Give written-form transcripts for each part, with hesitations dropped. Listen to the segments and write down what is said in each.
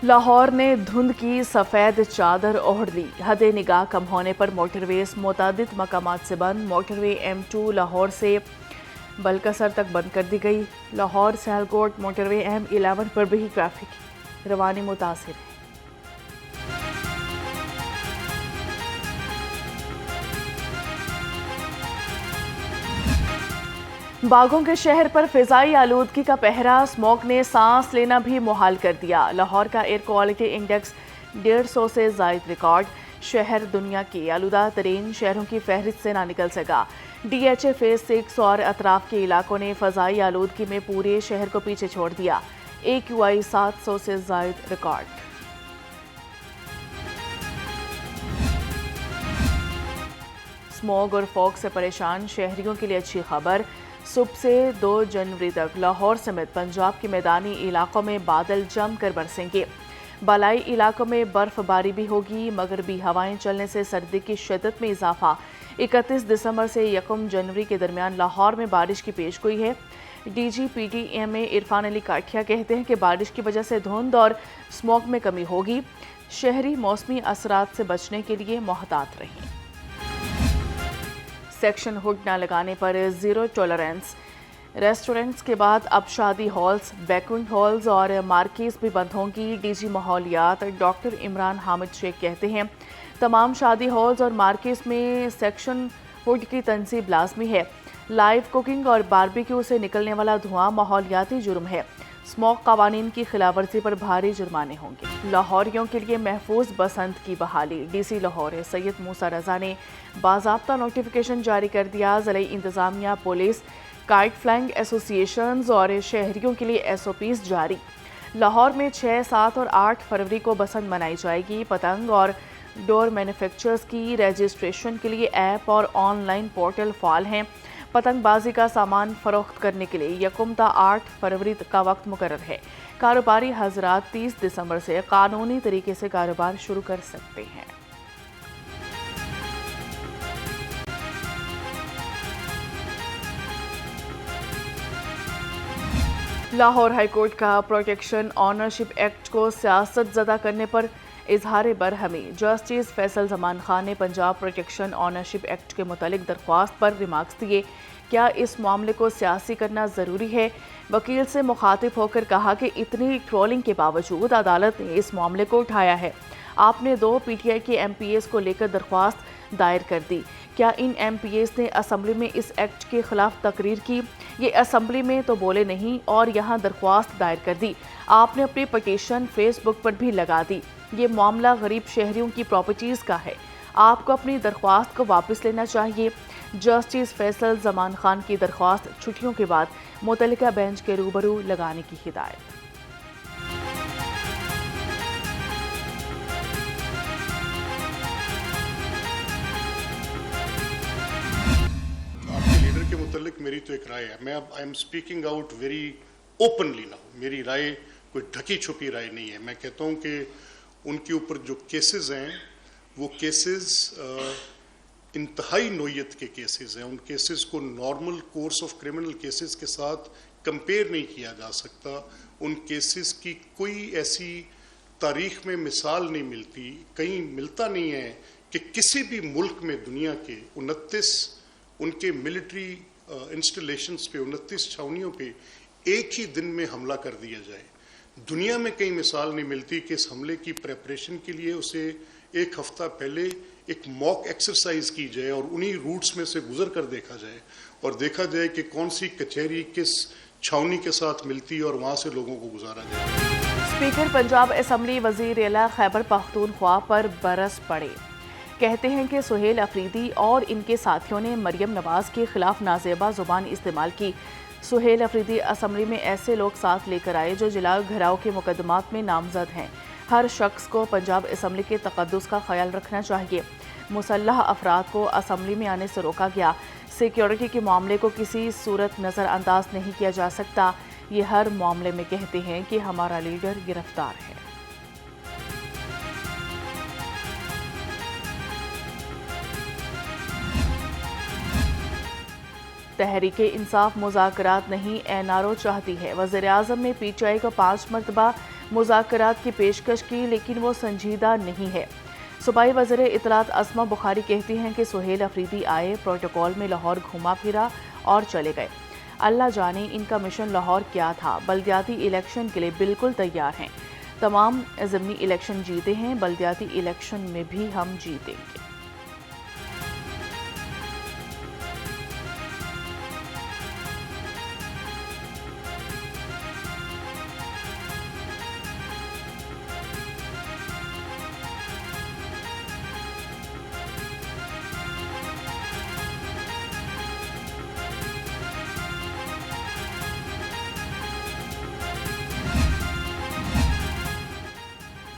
लाहौर ने धुंध की सफ़ेद चादर ओढ़ ली। हद निगाह कम होने पर मोटरवेज मुतादिद मकामात से बंद। मोटरवे M2 लाहौर से बलकसर तक बंद कर दी गई। लाहौर सियालकोट मोटरवे M11 पर भी ट्रैफिक रवानी मुतासिर है। बागों के शहर पर फिजाई आलूदगी का पहरा। स्मोक ने सांस लेना भी मुहाल कर दिया। लाहौर का एयर क्वालिटी इंडेक्स 150 से जायद रिकॉर्ड। शहर दुनिया के आलूदा तरीन शहरों की फहरिस्त से ना निकल सका। DHA फेज 6 और अतराफ के इलाकों ने फजाई आलूदगी में पूरे शहर को पीछे छोड़ दिया। AQI 700 से जायद रिकॉर्ड। स्मोग और फॉग से परेशान शहरियों के लिए अच्छी खबर। सुबह से 2 जनवरी तक लाहौर समेत पंजाब के मैदानी इलाकों में बादल जमकर बरसेंगे। बालाई इलाकों में बर्फबारी भी होगी। मगरबी हवाएं चलने से सर्दी की शिद्दत में इजाफा। 31 दिसंबर से 1 जनवरी के दरमियान लाहौर में बारिश की पेशगोई है। DG PTMA इरफान अली काठिया कहते हैं कि बारिश की वजह से धुंध और स्मोक में कमी होगी। शहरी मौसमी असरात से बचने के लिए मोहतात रहें। सेक्शन हुड न लगाने पर ज़ीरो टॉलरेंस। रेस्टोरेंट्स के बाद अब शादी हॉल्स, बैंक्वेट हॉल्स और मार्केट्स भी बंद होंगी। DG माहौलियात डॉक्टर इमरान हामिद शेख कहते हैं तमाम शादी हॉल्स और मार्केट्स में सेक्शन हुड की तंसीब लाजमी है। लाइव कुकिंग और बारबेक्यू से निकलने वाला धुआं माहौलियाती जुर्म है। स्मोक कवानीन की खिलाफवर्जी पर भारी जुर्माने होंगे। लाहौरियों के लिए महफूज बसंत की बहाली। DC लाहौर सैयद मूसा रजा ने बाज़ाब्ता नोटिफिकेशन जारी कर दिया। ज़िले इंतज़ामिया, पुलिस, काइट फ्लाइंग एसोसिएशंस और शहरियों के लिए SOPs जारी। लाहौर में 6, 7 और 8 फरवरी को बसंत मनाई जाएगी। पतंग और डोर मैन्युफैक्चरर्स की रजिस्ट्रेशन के लिए ऐप और ऑनलाइन पोर्टल फाल हैं। पतंगबाजी का सामान फरोख्त करने के लिए 1 ता 8 फरवरी का वक्त मुकर्रर है। कारोबारी हजरात 30 दिसंबर से कानूनी तरीके से कारोबार शुरू कर सकते हैं। लाहौर हाईकोर्ट का प्रोटेक्शन ऑनरशिप एक्ट को सियासत ज़दा करने पर इजहार बरहमी। जस्टिस फैसल जमान खान ने पंजाब प्रोटेक्शन ऑनरशिप एक्ट के मुतालिक दरख्वास्त पर रिमार्क्स दिए। क्या इस मामले को सियासी करना ज़रूरी है? वकील से मुखातिब होकर कहा कि इतनी ट्रोलिंग के बावजूद अदालत ने इस मामले को उठाया है। आपने 2 PTI के MPAs को लेकर दरख्वास्त दायर कर दी। क्या इन MPAs ने असम्बली में इस एक्ट के खिलाफ तकरीर की? ये असम्बली में तो बोले नहीं और यहाँ दरख्वास्त दायर कर दी। आपने अपनी पटिशन फेसबुक पर भी लगा दी। ये मामला गरीब शहरियों की प्रॉपर्टीज़ का है। आपको अपनी दरख्वास्त को वापस लेना चाहिए। जस्टिस फैसल जमान खान की दरख्वास्त छुट्टियों के बाद मुतल्लिका बेंच के रूबरू लगाने की हिदायत। आपके लीडर के मुतल्लिक मेरी तो एक राय है। मैं अब I am speaking out very openly now. मेरी राय कोई ढकी छुपी राय नहीं है। मैं कहता हूँ कि उनके ऊपर जो केसेस हैं वो केसेस इंतहाई नोयत के केसेस हैं। उन केसेस को normal course of criminal cases के साथ कंपेयर नहीं किया जा सकता। उन केसेस की कोई ऐसी तारीख में मिसाल नहीं मिलती, कहीं मिलता नहीं है कि किसी भी मुल्क में दुनिया के 29 उनके मिलिट्री इंस्टॉलेशंस पे, 29 छावनियों पे एक ही दिन में हमला कर दिया जाए। दुनिया में कहीं मिसाल नहीं मिलती कि इस हमले की प्रेपरेशन के लिए उसे 1 हफ्ता पहले एक मॉक एक्सरसाइज की जाए और उन्हीं रूट्स में से गुजर कर देखा जाए और देखा जाए कि कौन सी कचहरी किस छावनी के साथ मिलती है और वहाँ से लोगों को गुजारा जाए। स्पीकर पंजाब असम्बली वज़ीर आला खैबर पख्तूनख्वा पर बरस पड़े। कहते हैं कि सुहेल अफरीदी और इनके साथियों ने मरियम नवाज के खिलाफ नाजेबा जुबान इस्तेमाल की। सुहेल अफरीदी असम्बली में ऐसे लोग साथ लेकर आए जो जिला घराव के मुकदमात में नामजद हैं। हर शख्स को पंजाब असम्बली के तकद्दुस का ख्याल रखना चाहिए। मुसल्लह अफराद को असम्बली में आने से रोका गया। सिक्योरिटी के मामले को किसी सूरत नज़रअंदाज नहीं किया जा सकता। ये हर मामले में कहते हैं कि हमारा लीडर गिरफ्तार है। تحریک انصاف مذاکرات نہیں NRO چاہتی ہے. وزیر اعظم نے PTI کو 5 مرتبہ مذاکرات کی پیشکش کی لیکن وہ سنجیدہ نہیں ہے. صوبائی وزیر اطلاعات اسما بخاری کہتی ہیں کہ سہیل افریدی آئے, پروٹوکول میں لاہور گھوما پھرا اور چلے گئے. اللہ جانے ان کا مشن لاہور کیا تھا. بلدیاتی الیکشن کے لیے بالکل تیار ہیں. تمام ضمنی الیکشن جیتے ہیں, بلدیاتی الیکشن میں بھی ہم جیتیں گے.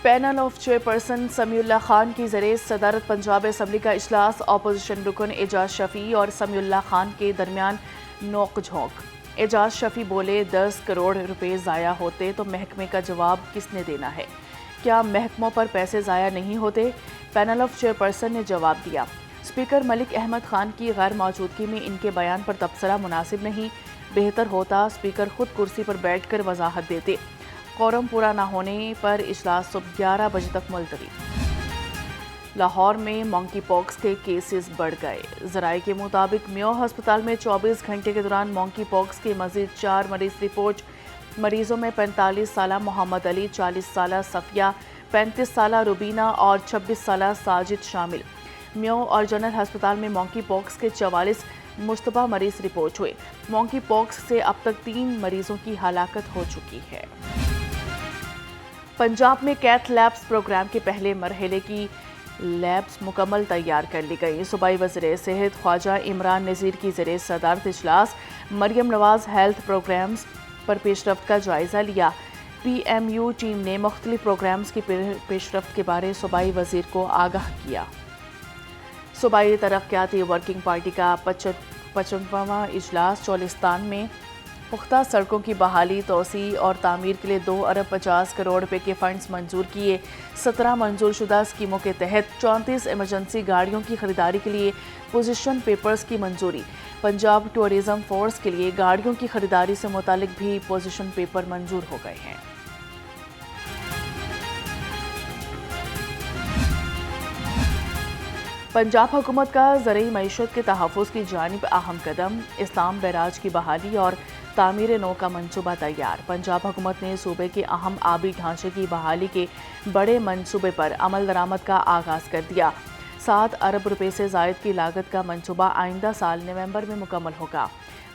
پینل آف چیئرپرسن سمیع اللہ خان کی زیر صدارت پنجاب اسمبلی کا اجلاس. اپوزیشن رکن اعجاز شفیع اور سمیع اللہ خان کے درمیان نوک جھونک. اعجاز شفیع بولے 10 کروڑ روپے ضائع ہوتے تو محکمے کا جواب کس نے دینا ہے؟ کیا محکموں پر پیسے ضائع نہیں ہوتے؟ پینل آف چیئرپرسن نے جواب دیا. اسپیکر ملک احمد خان کی غیر موجودگی میں ان کے بیان پر تبصرہ مناسب نہیں. بہتر ہوتا اسپیکر خود کرسی پر بیٹھ کر وضاحت دیتے. قورم پورا نہ ہونے پر اجلاس صبح 11 بجے تک ملتوی. لاہور میں مونکی پاکس کے کیسز بڑھ گئے. ذرائع کے مطابق میو ہسپتال میں 24 گھنٹے کے دوران مونکی پاکس کے مزید 4 مریض رپورٹ. مریضوں میں 45 سالہ محمد علی, 40 سالہ صفیہ, 35 سالہ روبینہ اور 26 سالہ ساجد شامل. میو اور جنرل ہسپتال میں مونکی پاکس کے 44 مشتبہ مریض رپورٹ ہوئے. مونکی پاکس سے اب تک 3 مریضوں کی ہلاکت ہو چکی ہے. پنجاب میں کیتھ لیبس پروگرام کے پہلے مرحلے کی لیبس مکمل تیار کر لی گئی. صوبائی وزیر صحت خواجہ عمران نذیر کی زیر صدارت اجلاس. مریم نواز ہیلتھ پروگرامز پر پیش رفت کا جائزہ لیا. PMU ٹیم نے مختلف پروگرامز کی پیش رفت کے بارے صوبائی وزیر کو آگاہ کیا. صوبائی ترقیاتی ورکنگ پارٹی کا 55واں اجلاس چولستان میں. پختہ سڑکوں کی بحالی, توسیع اور تعمیر کے لیے 2 ارب 50 کروڑ روپے کے فنڈز منظور کیے. 17 منظور شدہ اسکیموں کے تحت 34 ایمرجنسی گاڑیوں کی خریداری کے لیے پوزیشن پیپرز کی منظوری. پنجاب ٹورزم فورس کے لیے گاڑیوں کی خریداری سے متعلق بھی پوزیشن پیپر منظور ہو گئے ہیں. پنجاب حکومت کا زرعی معیشت کے تحفظ کی جانب اہم قدم. اسلام بیراج کی بحالی اور تعمیر نو کا منصوبہ تیار. پنجاب حکومت نے صوبے کے اہم آبی ڈھانچے کی بحالی کے بڑے منصوبے پر عمل درآمد کا آغاز کر دیا. 7 ارب روپے سے زائد کی لاگت کا منصوبہ آئندہ سال نومبر میں مکمل ہوگا.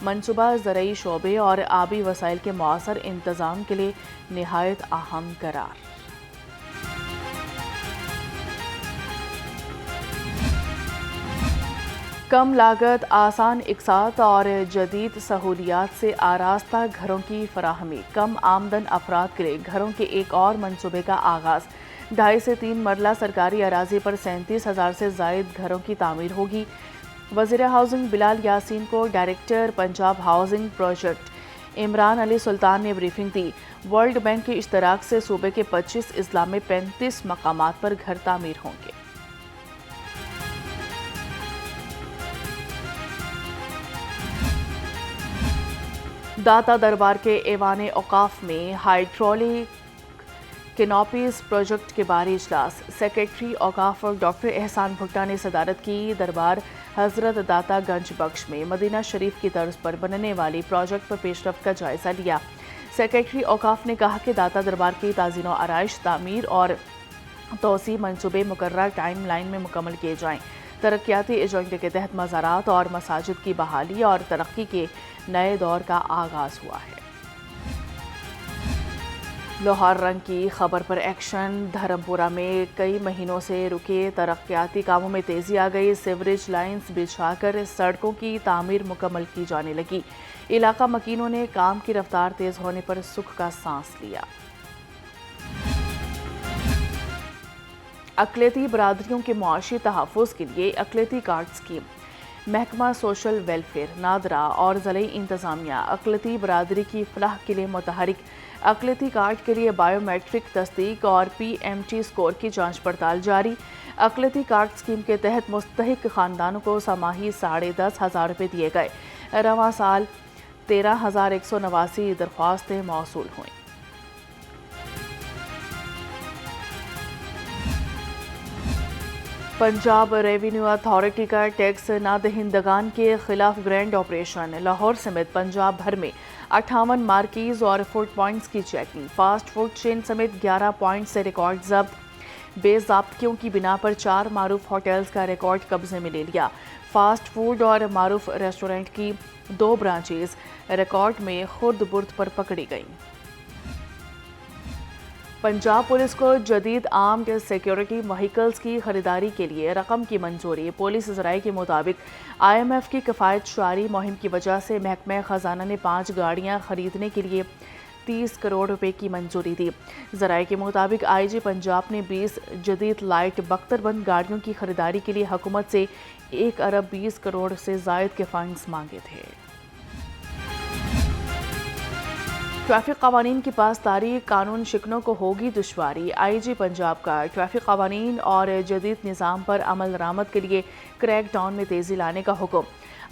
منصوبہ زرعی شعبے اور آبی وسائل کے مؤثر انتظام کے لیے نہایت اہم قرار. کم لاگت, آسان اقساط اور جدید سہولیات سے آراستہ گھروں کی فراہمی. کم آمدن افراد کے لیے گھروں کے ایک اور منصوبے کا آغاز. 2.5 سے 3 مرلہ سرکاری اراضی پر 37,000 سے زائد گھروں کی تعمیر ہوگی. وزیر ہاؤسنگ بلال یاسین کو director Punjab housing project Imran Ali Sultan نے بریفنگ دی. ورلڈ بینک کے اشتراک سے صوبے کے 25 اضلاع میں 35 مقامات پر گھر تعمیر ہوں گے. داتا دربار کے ایوان اوقاف میں ہائیڈرولک کینوپیز پروجیکٹ کے بارے اجلاس. سیکریٹری اوقاف ڈاکٹر احسان بھٹا نے صدارت کی. دربار حضرت داتا گنج بخش میں مدینہ شریف کی طرز پر بننے والی پروجیکٹ پر پیش رفت کا جائزہ لیا. سیکریٹری اوقاف نے کہا کہ داتا دربار کی تزئین و آرائش, تعمیر اور توسیع منصوبے مقررہ ٹائم لائن میں مکمل کیے جائیں. ترقیاتی ایجنڈے کے تحت مزارات اور مساجد کی بحالی اور ترقی کے نئے دور کا آغاز ہوا ہے. لوہار رنگ کی خبر پر ایکشن. دھرمپورہ میں کئی مہینوں سے رکے ترقیاتی کاموں میں تیزی آ گئی. سیوریج لائنز بچھا کر سڑکوں کی تعمیر مکمل کی جانے لگی. علاقہ مکینوں نے کام کی رفتار تیز ہونے پر سکھ کا سانس لیا. اقلیتی برادریوں کے معاشی تحفظ کے لیے اقلیتی کارڈ اسکیم. محکمہ سوشل ویلفیئر, نادرا اور ضلعی انتظامیہ اقلیتی برادری کی فلاح کے لیے متحرک. اقلیتی کارڈ کے لیے بائیو میٹرک تصدیق اور PMT اسکور کی جانچ پڑتال جاری. اقلیتی کارڈ اسکیم کے تحت مستحق خاندانوں کو سماہی 10,500 روپے دیے گئے. रवां साल 13,189 दरख्वास्तें मौसूल हुईं। पंजाब रेवेन्यू अथॉरिटी का टैक्स नादहिंदगान के खिलाफ ग्रैंड ऑपरेशन। लाहौर समेत पंजाब भर में 58 मार्कीज और फूड पॉइंट्स की चेकिंग। फास्ट फूड चेन समेत 11 पॉइंट से रिकॉर्ड जब्त। बेज़ाब्तियों की बिना पर 4 मारूफ होटल्स का रिकॉर्ड कब्जे में ले लिया। फास्ट फूड और मारूफ रेस्टोरेंट की 2 ब्रांचेज रिकॉर्ड में खुर्द बुर्द पर पकड़ी गईं। पंजाब पुलिस को जदीद आर्म्ड सिक्योरिटी व्हीकल्स की खरीदारी के लिए रकम की मंजूरी। पुलिस ज़राए के मुताबिक IMF की किफ़ायत शारी मुहिम की वजह से महकमा ख़जाना ने 5 गाड़ियाँ खरीदने के लिए 30 करोड़ रुपए की मंजूरी दी। ज़राए के मुताबिक IG पंजाब ने 20 जदीद लाइट बख्तरबंद गाड़ियों की खरीदारी के लिए हुकूमत से 1 अरब 20 करोड़ से ज़ायद के फंड्स मांगे थे। ट्रैफिक कवानीन की पासदारी कानून शिकनों को होगी दुश्वारी। IG पंजाब का ट्रैफिक कवानीन और जदीद निज़ाम पर अमल दरामद के लिए क्रैक डाउन में तेज़ी लाने का हुक्म।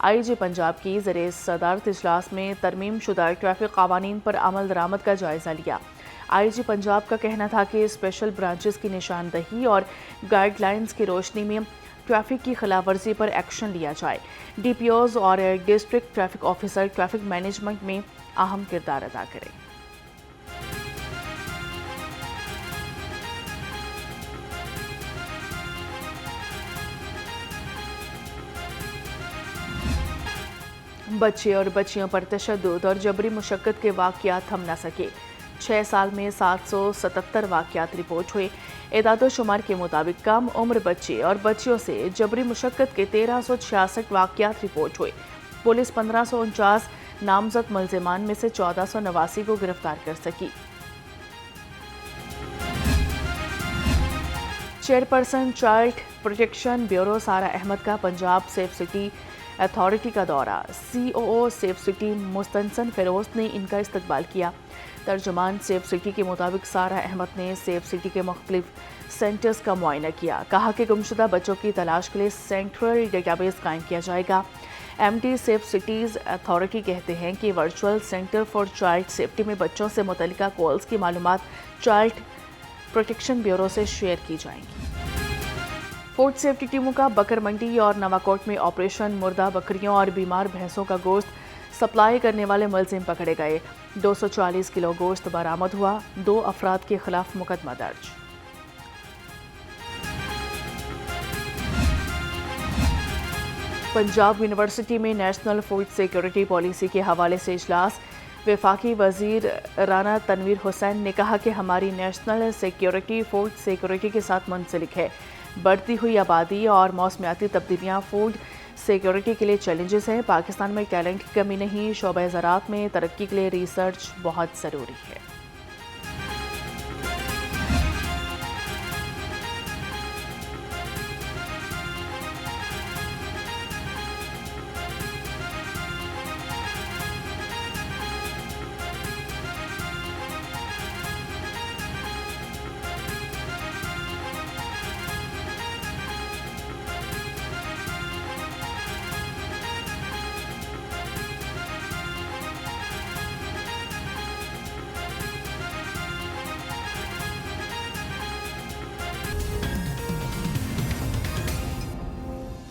IG पंजाब की ज़रिए सदारत इजलास में तरमीम शुदा ट्रैफिक कवानीन पर अमल दरामद का जायज़ा लिया। IG पंजाब का कहना था कि स्पेशल ब्रांचेस की निशानदही और गाइडलाइंस की रोशनी में ट्रैफिक की खिलाफवर्जी पर एक्शन लिया जाए। DPOs और district traffic officer traffic management में अहम किरदार अदा करें। बच्चे और बच्चियों पर तशद्दुद और जबरी मुशक्कत के वाक़यात थम न सके। 6 साल में 777 वाक़यात रिपोर्ट हुए। एदाद शुमार के मुताबिक कम उम्र बच्चे और बच्चियों से जबरी मुशक्कत के 1366 वाक़यात रिपोर्ट हुए। पुलिस 1549 नामजद मुल्ज़िमान में से 1489 को गिरफ्तार कर सकी। चेयरपर्सन चाइल्ड प्रोटेक्शन ब्यूरो सारा अहमद का पंजाब सेफ सिटी अथॉरिटी का दौरा। COO सेफ सिटी मुस्तनसन फिरोज ने इनका इस्तकबाल किया। तर्जुमान सेफ सिटी के मुताबिक सारा अहमद ने सेफ सिटी के मुख्तलिफ सेंटर्स का मुआयना किया। कहा कि गुमशुदा बच्चों की तलाश के लिए सेंट्रल डेटाबेस कायम किया जाएगा। MD सेफ सिटीज़ अथॉरिटी कहते हैं कि virtual centre for child safety में बच्चों से मुतल्लिका कॉल्स की मालूमात चाइल्ड प्रोटेक्शन ब्यूरो से शेयर की जाएंगी। फूड सेफ्टी टीमों का बकर मंडी और नवाकोट में ऑपरेशन। मुर्दा बकरियों और बीमार भैंसों का गोश्त सप्लाई करने वाले मुलजिम पकड़े गए। 240 किलो गोश्त बरामद हुआ। 2 अफराद के खिलाफ मुकदमा दर्ज। पंजाब यूनिवर्सिटी में नेशनल फूड सिक्योरिटी पॉलिसी के हवाले से इजलास। वफाकी वजीर राना तनवीर हुसैन ने कहा कि हमारी नेशनल सिक्योरिटी फूड सिक्योरिटी के साथ मुंसलिक है। बढ़ती हुई आबादी और मौसमियाती तब्दीलियाँ फूड सिक्योरिटी के लिए चैलेंजेस हैं। पाकिस्तान में टैलेंट की कमी नहीं, शोबे ज़राअत में तरक्की के लिए रिसर्च बहुत ज़रूरी है।